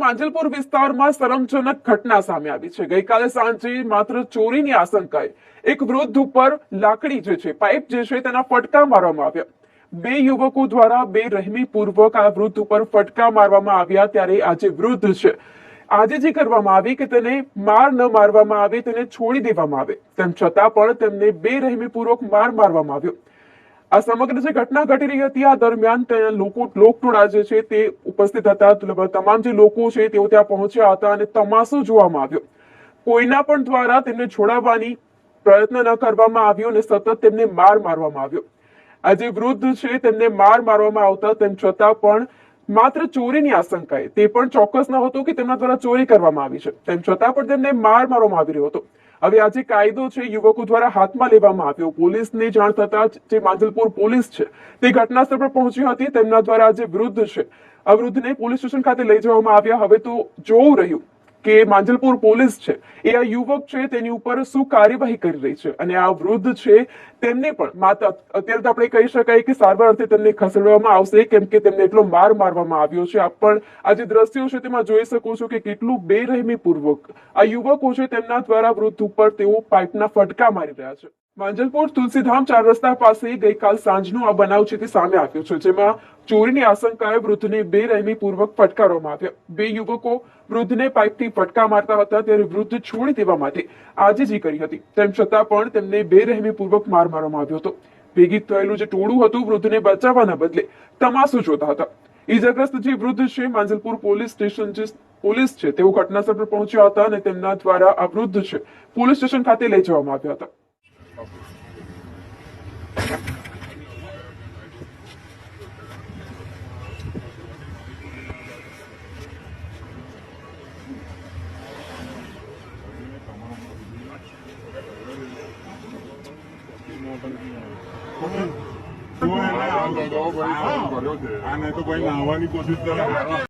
માંજલપુર વિસ્તારમાં શરમજનક ઘટના સામે આવી છે। ગઈકાલે સાંજે માત્ર ચોરીની આશંકાએ એક વૃદ્ધ ઉપર લાકડી જે છે, પાઇપ જે છે તેના ફટકા મારવામાં આવ્યા। બે યુવકો દ્વારા બેરહેમીપૂર્વક આ વૃદ્ધ ઉપર ફટકા મારવામાં આવ્યા। ત્યારે આજે વૃદ્ધ છે, આજીજી કરવામાં આવી કે તેને માર ન મારવામાં આવે, તેને છોડી દેવામાં આવે, તેમ છતાં પણ તેમને બેરહેમીપૂર્વક માર મારવામાં આવ્યો। આ સમગ્ર જે ઘટના ઘટી રહી હતી, આ દરમિયાન લોકટોળા જે છે તે ઉપસ્થિત હતા। તમામ જે લોકો છે તેઓ ત્યાં પહોંચ્યા હતા અને તમાશો જોવામાં આવ્યો। કોઈના પણ દ્વારા તેમને છોડાવવાની પ્રયત્ન ન કરવામાં આવ્યો અને સતત તેમને માર મારવામાં આવ્યો। આ જે વૃદ્ધ છે તેમને માર મારવામાં આવતા તેમ છતાં પણ માત્ર ચોરીની આશંકાએ, તે પણ ચોક્કસ ન હતો કે તેમના દ્વારા ચોરી કરવામાં આવી છે, તેમ છતાં પણ તેમને માર મારવામાં આવી રહ્યો હતો। હવે આજે કાયદો છે યુવકો દ્વારા હાથમાં લેવામાં આવ્યો। પોલીસને જાણ થતા જે માંજલપુર પોલીસ છે તે ઘટના સ્થળ પર પહોંચી હતી। તેમના દ્વારા જે વૃદ્ધ છે, આ વૃદ્ધને પોલીસ સ્ટેશન ખાતે લઈ જવામાં આવ્યા। હવે તો જોવું રહ્યું કે માંજલપુર પોલીસ છે એ આ યુવક છે તેની ઉપર શું કાર્યવાહી કરી રહી છે અને આ વૃદ્ધ છે તેમને પણ અત્યારે તો આપણે કહી શકાય કે સારવાર અર્થે તેમને ખસેડવામાં આવશે, કેમ કે તેમને એટલો માર મારવામાં આવ્યો છે। આપ પણ આ જે દ્રશ્યો છે તેમાં જોઈ શકો છો કે કેટલું બેરહેમીપૂર્વક આ યુવકો છે તેમના દ્વારા વૃદ્ધ ઉપર તેઓ પાઇપના ફટકા મારી રહ્યા છે। માંજલપુર તુલસીધામ 4 રસ્તા પાસે ગઈકાલ સાંજનો આ બનાવ છે તે સામે આવ્યો છે, જેમાં ચોરીની આશંકાએ વૃદ્ધને બેરહેમીપૂર્વક ફટકારવામાં આવ્યા। બે યુવકો વૃદ્ધને પાઇપથી ફટકા મારતા હતા ત્યારે વૃદ્ધ છોડી દેવા માટે આજીજી કરી હતી, તેમ છતાં પણ તેમને બેરહેમીપૂર્વક માર મારવામાં આવ્યો હતો। ભેગી થયેલું જે ટોળું હતું વૃદ્ધને બચાવવાના બદલે તમાશો જોતા હતા। ઈજાગ્રસ્ત જે વૃદ્ધ છે, માંજલપુર પોલીસ સ્ટેશન જે પોલીસ છે તેઓ ઘટનાસ્થળ પર પહોંચ્યા હતા અને તેમના દ્વારા આ વૃદ્ધ છે પોલીસ સ્ટેશન ખાતે લઈ જવામાં આવ્યા હતા। આને તો ભાઈ નાહવાની કોશિશ કરે।